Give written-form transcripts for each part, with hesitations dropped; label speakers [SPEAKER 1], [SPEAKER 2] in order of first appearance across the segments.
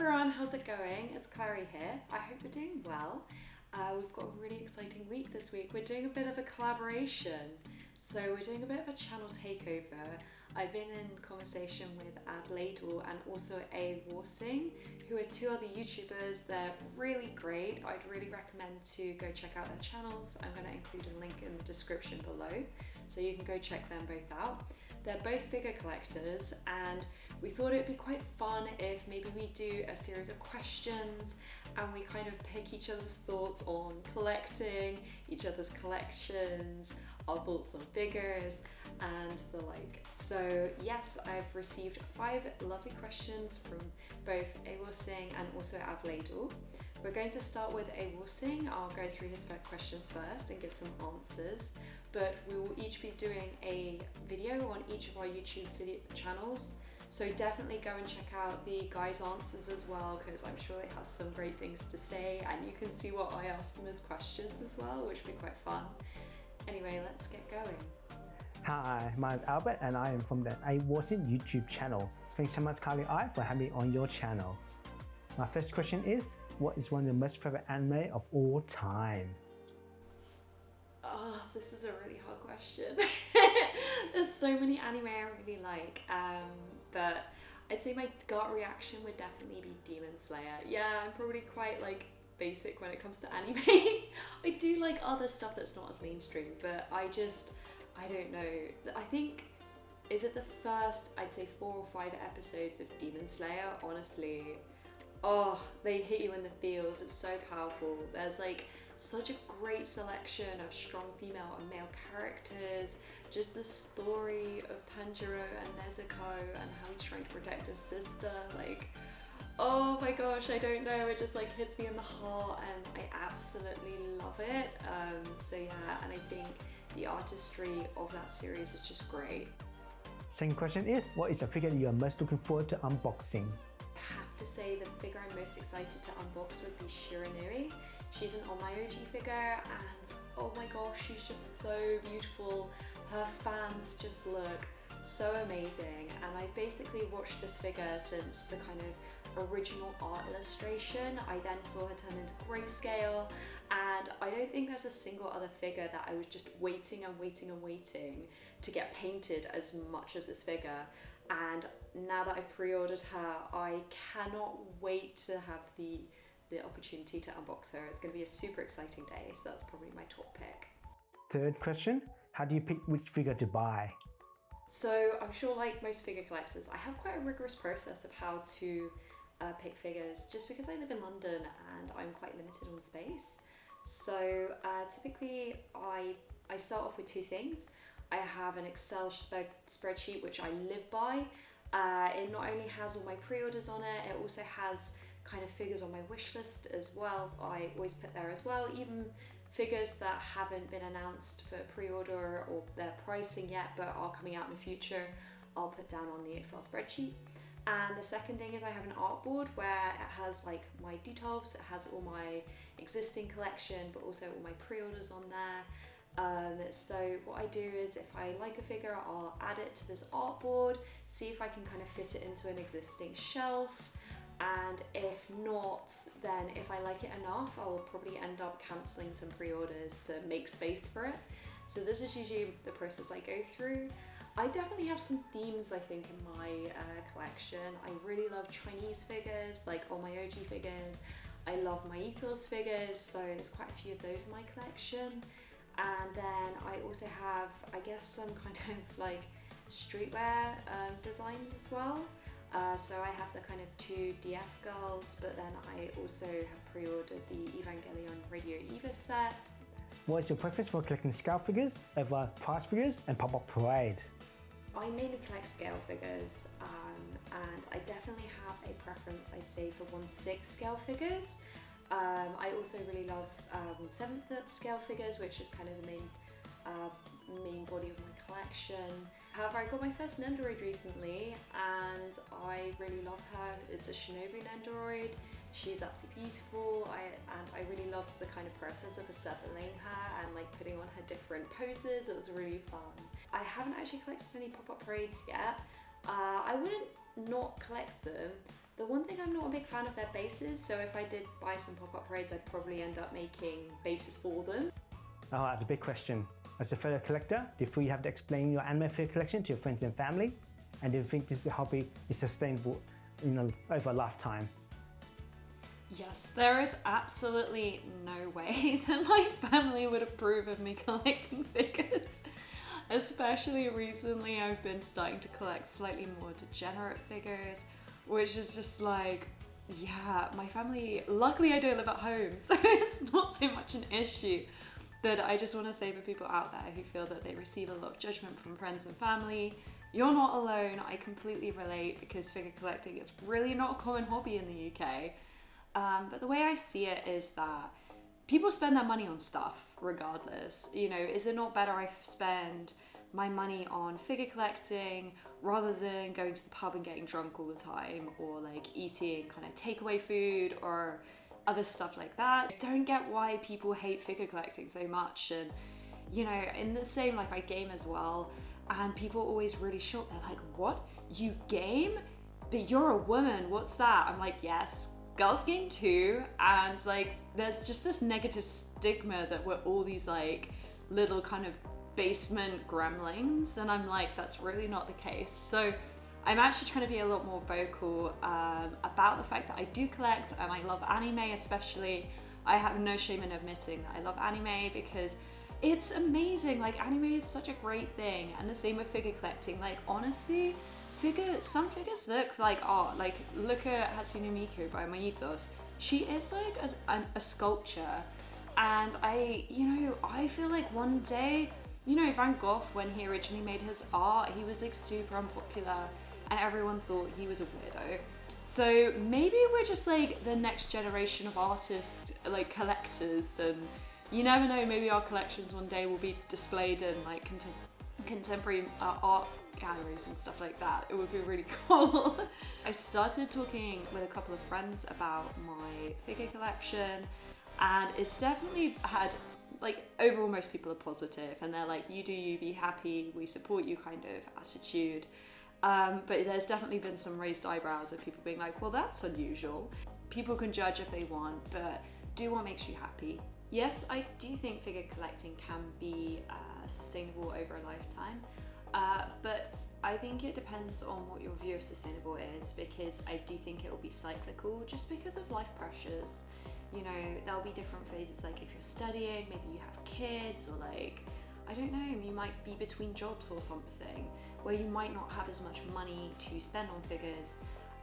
[SPEAKER 1] everyone, how's it going? It's Clari here. I hope you're doing well. We've got a really exciting week this week. We're doing a bit of a collaboration. So we're doing a bit of a channel takeover. I've been in conversation with Avladle and also AV Awarsing, who are two other YouTubers. They're really great. I'd really recommend to go check out their channels. I'm going to include a link in the description below, so you can go check them both out. They're both figure collectors, and we thought it'd be quite fun if maybe we do a series of questions and we kind of pick each other's thoughts on collecting, each other's collections, our thoughts on figures and the like. So yes, I've received 5 lovely questions from both Awarsing and also Avladle. We're going to start with Awarsing. I'll go through his questions first and give some answers, but we will each be doing a video on each of our YouTube video channels. So definitely go and check out the guys' answers as well, because I'm sure they have some great things to say, and you can see what I ask them as questions as well, which will be quite fun. Anyway, let's get going.
[SPEAKER 2] Hi, my name is Albert and I am from the Awarsing YouTube channel. Thanks so much, Clari for having me on your channel. My first question is, what is one of your most favorite anime of all time?
[SPEAKER 1] Oh, this is a really hard question. There's so many anime I really like, but I'd say my gut reaction would definitely be Demon Slayer. Yeah, I'm probably quite like basic when it comes to anime. I do like other stuff that's not as mainstream, but I don't know. I think, is it the first, I'd say 4 or 5 episodes of Demon Slayer? Honestly, oh, they hit you in the feels. It's so powerful. There's like such a great selection of strong female and male characters. Just the story of Tanjiro and Nezuko and how he's trying to protect his sister. Like, oh my gosh, I don't know. It just like hits me in the heart and I absolutely love it. So yeah, and I think the artistry of that series is just great.
[SPEAKER 2] Second question is, what is a figure you are most looking forward to unboxing?
[SPEAKER 1] I have to say the figure I'm most excited to unbox would be Shiranui. She's an OG figure, and oh my gosh, she's just so beautiful. Her fans just look so amazing, and I've basically watched this figure since the kind of original art illustration. I then saw her turn into grayscale, and I don't think there's a single other figure that I was just waiting and waiting and waiting to get painted as much as this figure. And now that I've pre-ordered her, I cannot wait to have the opportunity to unbox her. It's going to be a super exciting day, so that's probably my top pick.
[SPEAKER 2] Third question, how do you pick which figure to buy?
[SPEAKER 1] So I'm sure, like most figure collectors, I have quite a rigorous process of how to pick figures, just because I live in London and I'm quite limited on space. So typically I start off with 2 things. I have an Excel spreadsheet which I live by. It not only has all my pre-orders on it, it also has kind of figures on my wish list as well. I always put there as well, even figures that haven't been announced for pre-order or their pricing yet but are coming out in the future, I'll put down on the Excel spreadsheet. And the second thing is I have an artboard where it has like my details, it has all my existing collection but also all my pre-orders on there. So what I do is if I like a figure, I'll add it to this artboard, see if I can kind of fit it into an existing shelf, and if not, then if I like it enough, I'll probably end up cancelling some pre-orders to make space for it. So this is usually the process I go through. I definitely have some themes, I think, in my collection. I really love Chinese figures, like all my OG figures. I love my ethos figures, so there's quite a few of those in my collection. And then I also have, I guess, some kind of like streetwear designs as well. So I have the kind of 2 DF girls, but then I also have pre-ordered the Evangelion Radio Eva set.
[SPEAKER 2] What is your preference for collecting scale figures over prize figures and pop-up parade?
[SPEAKER 1] I mainly collect scale figures, and I definitely have a preference, I'd say, for 1/6 scale figures. I also really love 1/7 scale figures, which is kind of the main body of my collection. However, I got my first Nendoroid recently and I really love her. It's a Shinobi Nendoroid. She's absolutely beautiful, and I really loved the kind of process of assembling her and like putting on her different poses. It was really fun. I haven't actually collected any pop-up parades yet. I wouldn't not collect them. The one thing I'm not a big fan of their bases, so if I did buy some pop-up raids, I'd probably end up making bases for them.
[SPEAKER 2] Alright, the big question. As a fellow collector, do you feel you have to explain your anime figure collection to your friends and family? And do you think this hobby is sustainable, over a lifetime?
[SPEAKER 1] Yes, there is absolutely no way that my family would approve of me collecting figures. Especially recently, I've been starting to collect slightly more degenerate figures, which is just like, yeah, my family, luckily I don't live at home, so it's not so much an issue. But I just want to say for people out there who feel that they receive a lot of judgment from friends and family, you're not alone. I completely relate, because figure collecting is really not a common hobby in the UK. But the way I see it is that people spend their money on stuff regardless. Is it not better I spend my money on figure collecting rather than going to the pub and getting drunk all the time, or like eating kind of takeaway food or other stuff like that? I don't get why people hate figure collecting so much. And in the same, like, I game as well, and people are always really shocked. They're like, what, you game but you're a woman, what's that? I'm like, yes, girls game too. And like, there's just this negative stigma that we're all these like little kind of basement gremlins, and I'm like, that's really not the case. So I'm actually trying to be a lot more vocal about the fact that I do collect, and I love anime especially. I have no shame in admitting that I love anime, because it's amazing. Like, anime is such a great thing. And the same with figure collecting. Like, honestly, some figures look like art. Like, look at Hatsune Miku by Moitos. She is like a sculpture, and I feel like one day, Van Gogh, when he originally made his art, he was like super unpopular and everyone thought he was a weirdo. So maybe we're just like the next generation of artists, like collectors, and you never know, maybe our collections one day will be displayed in like contemporary art galleries and stuff like that. It would be really cool. I started talking with a couple of friends about my figure collection, and it's definitely had, like, overall most people are positive, and they're like, you do you, be happy, we support you kind of attitude. But there's definitely been some raised eyebrows of people being like, well, that's unusual. People can judge if they want, but do what makes you happy. Yes, I do think figure collecting can be sustainable over a lifetime, but I think it depends on what your view of sustainable is, because I do think it will be cyclical just because of life pressures. There'll be different phases, like if you're studying, maybe you have kids, or like, I don't know, you might be between jobs or something, where you might not have as much money to spend on figures,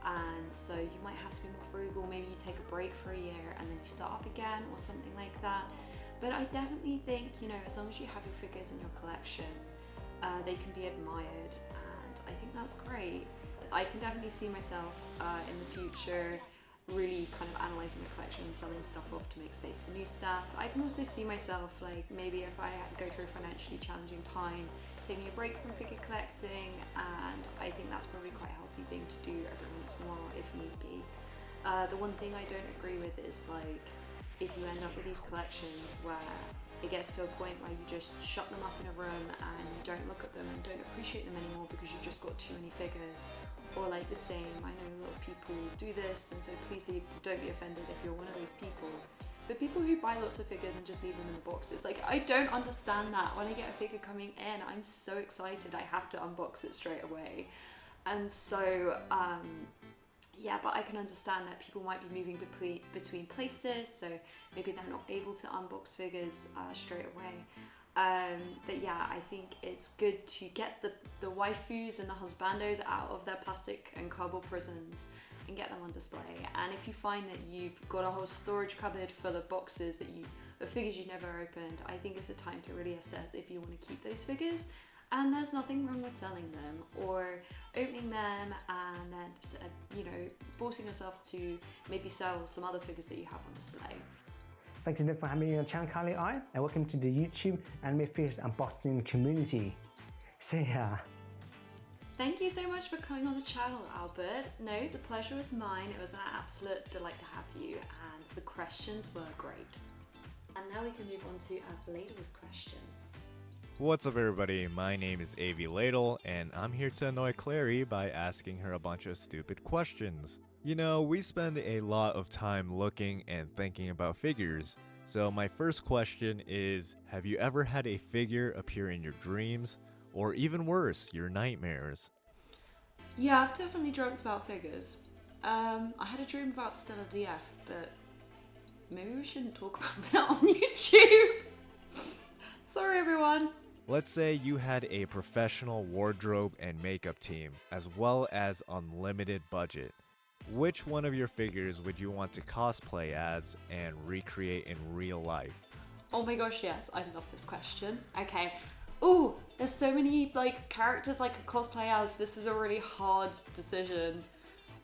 [SPEAKER 1] and so you might have to be more frugal. Maybe you take a break for a year and then you start up again or something like that. But I definitely think, as long as you have your figures in your collection, they can be admired, and I think that's great. I can definitely see myself in the future really kind of analysing the collection and selling stuff off to make space for new stuff. I can also see myself, like, maybe if I go through a financially challenging time, taking a break from figure collecting, and I think that's probably quite a healthy thing to do every once in a while if need be. The one thing I don't agree with is, like, if you end up with these collections where it gets to a point where you just shut them up in a room and you don't look at them and don't appreciate them anymore because you've just got too many figures. Or like the same, I know a lot of people do this, and so please don't be offended if you're one of those people. But people who buy lots of figures and just leave them in the boxes, like, I don't understand that. When I get a figure coming in, I'm so excited I have to unbox it straight away. And so, yeah, but I can understand that people might be moving between places, so maybe they're not able to unbox figures straight away. But yeah, I think it's good to get the waifus and the husbandos out of their plastic and cardboard prisons and get them on display. And if you find that you've got a whole storage cupboard full of boxes of figures you've never opened, I think it's a time to really assess if you want to keep those figures. And there's nothing wrong with selling them or opening them and then just, forcing yourself to maybe sell some other figures that you have on display.
[SPEAKER 2] Thanks again for having me on the channel, Clari, and welcome to the YouTube Anime Figures Unboxing community. See ya!
[SPEAKER 1] Thank you so much for coming on the channel, Albert. No, the pleasure was mine. It was an absolute delight to have you, and the questions were great. And now we can move on to Avladle's questions.
[SPEAKER 3] What's up, everybody? My name is AV Ladle, and I'm here to annoy Clari by asking her a bunch of stupid questions. You know, we spend a lot of time looking and thinking about figures. So my first question is, have you ever had a figure appear in your dreams? Or even worse, your nightmares?
[SPEAKER 1] Yeah, I've definitely dreamt about figures. I had a dream about Stella DF, but maybe we shouldn't talk about that on YouTube. Sorry, everyone.
[SPEAKER 3] Let's say you had a professional wardrobe and makeup team, as well as unlimited budget. Which one of your figures would you want to cosplay as and recreate in real life?
[SPEAKER 1] Oh my gosh, yes, I love this question. Okay. Ooh, there's so many like characters I could cosplay as. This is a really hard decision.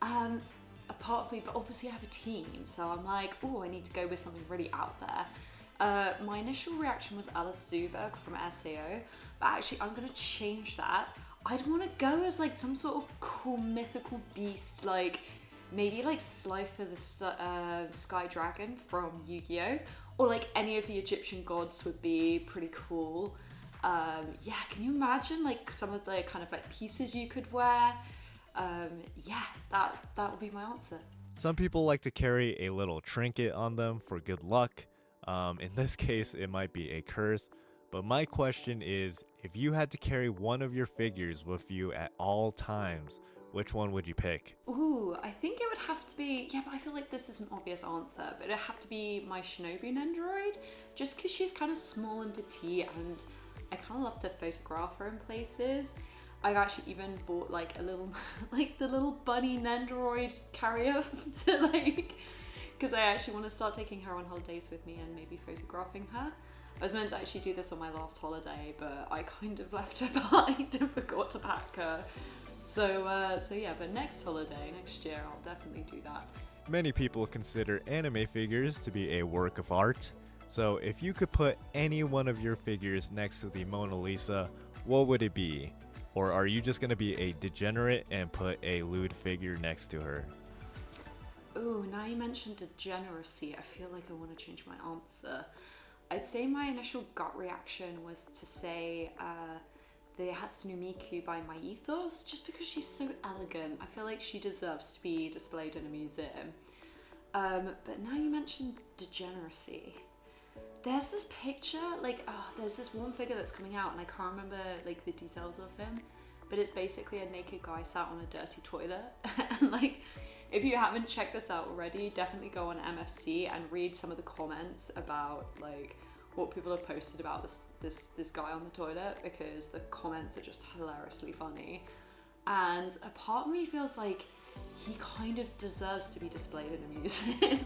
[SPEAKER 1] A part of me, but obviously I have a team, so I'm like, oh, I need to go with something really out there. My initial reaction was Alice Zuberg from SAO, but actually I'm gonna change that. I'd want to go as like some sort of cool mythical beast, like maybe like Slifer the Sky Dragon from Yu-Gi-Oh! Or like any of the Egyptian gods would be pretty cool. Yeah, can you imagine like some of the kind of like pieces you could wear? Yeah, that would be my answer.
[SPEAKER 3] Some people like to carry a little trinket on them for good luck. In this case, it might be a curse. But my question is, if you had to carry one of your figures with you at all times, which one would you pick?
[SPEAKER 1] Ooh, I think it would have to be, yeah, but I feel like this is an obvious answer, but it'd have to be my Shinobi Nendoroid, just because she's kind of small and petite, and I kind of love to photograph her in places. I've actually even bought like a little, like the little bunny Nendoroid carrier to like, because I actually want to start taking her on holidays with me and maybe photographing her. I was meant to actually do this on my last holiday, but I kind of left her behind and forgot to pack her. So yeah, but next holiday, next year, I'll definitely do that.
[SPEAKER 3] Many people consider anime figures to be a work of art. So if you could put any one of your figures next to the Mona Lisa, what would it be? Or are you just going to be a degenerate and put a lewd figure next to her?
[SPEAKER 1] Ooh, now you mentioned degeneracy, I feel like I want to change my answer. I'd say my initial gut reaction was to say the Hatsune Miku by My Ethos, just because she's so elegant. I feel like she deserves to be displayed in a museum. But now you mentioned degeneracy. There's this picture, like, there's this one figure that's coming out, and I can't remember like the details of him, but it's basically a naked guy sat on a dirty toilet. And like, if you haven't checked this out already, definitely go on MFC and read some of the comments about like what people have posted about this guy on the toilet, because the comments are just hilariously funny. And a part of me feels like he kind of deserves to be displayed in a museum.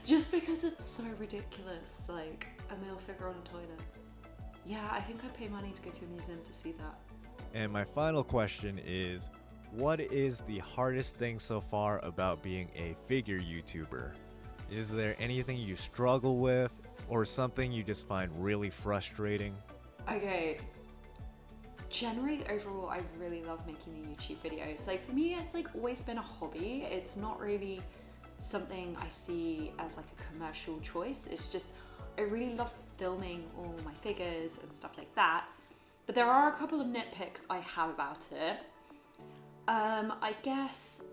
[SPEAKER 1] Just because it's so ridiculous, like a male figure on a toilet. Yeah, I think I'd pay money to go to a museum to see that.
[SPEAKER 3] And my final question is, what is the hardest thing so far about being a figure YouTuber? Is there anything you struggle with, or something you just find really frustrating?
[SPEAKER 1] Okay, generally overall I really love making the YouTube videos. Like for me, it's like always been a hobby. It's not really something I see as like a commercial choice. It's just, I really love filming all my figures and stuff like that. But there are a couple of nitpicks I have about it. I guess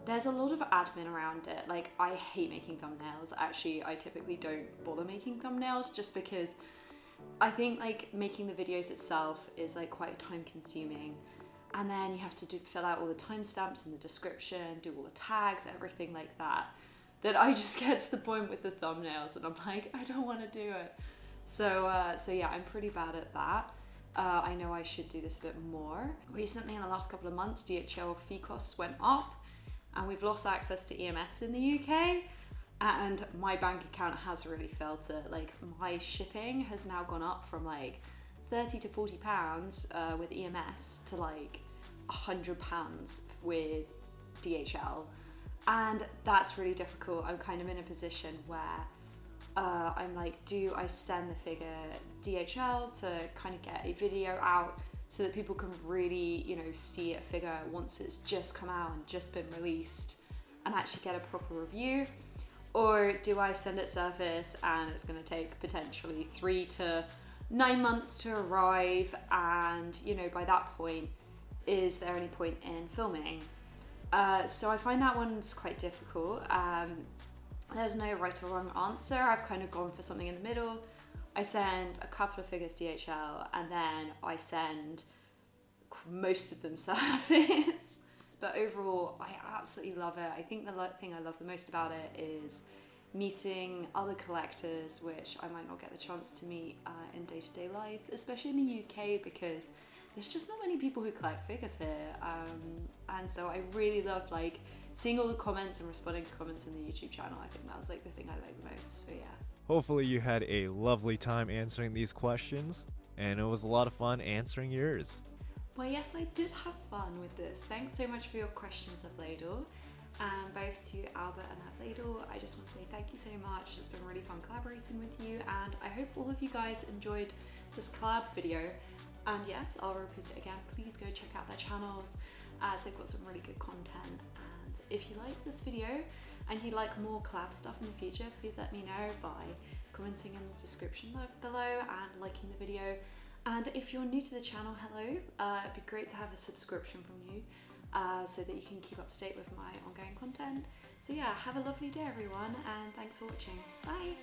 [SPEAKER 1] there's a lot of admin around it. Like, I hate making thumbnails. Actually, I typically don't bother making thumbnails just because I think like making the videos itself is like quite time consuming. And then you have to fill out all the timestamps in the description, do all the tags, everything like that. That I just get to the point with the thumbnails and I'm like, I don't want to do it. So yeah, I'm pretty bad at that. I know I should do this a bit more. Recently, in the last couple of months, DHL fee costs went up and we've lost access to EMS in the UK. And my bank account has really felt it. Like, my shipping has now gone up from like 30 to 40 pounds with EMS to like £100 with DHL. And that's really difficult. I'm kind of in a position where I'm like, do I send the figure DHL to kind of get a video out so that people can really, you know, see a figure once it's just come out and just been released and actually get a proper review? Or do I send it surface and it's going to take potentially 3 to 9 months to arrive, and, you know, by that point, is there any point in filming? So I find that one's quite difficult. There's no right or wrong answer. I've kind of gone for something in the middle. I send a couple of figures DHL, and then I send most of them service. But overall, I absolutely love it. I think the thing I love the most about it is meeting other collectors, which I might not get the chance to meet in day-to-day life, especially in the UK, because there's just not many people who collect figures here. And so I really love like seeing all the comments and responding to comments in the YouTube channel. I think that was like the thing I like the most, so yeah.
[SPEAKER 3] Hopefully you had a lovely time answering these questions, and it was a lot of fun answering yours.
[SPEAKER 1] Well, yes, I did have fun with this. Thanks so much for your questions, Avladle. And both to Albert and Avladle, I just want to say thank you so much. It's been really fun collaborating with you, and I hope all of you guys enjoyed this collab video. And yes, I'll repeat it again, please go check out their channels as they've got some really good content. And if you like this video and you'd like more collab stuff in the future, please let me know by commenting in the description below and liking the video. And if you're new to the channel, hello, it'd be great to have a subscription from you so that you can keep up to date with my ongoing content. So yeah, have a lovely day everyone, and thanks for watching. Bye!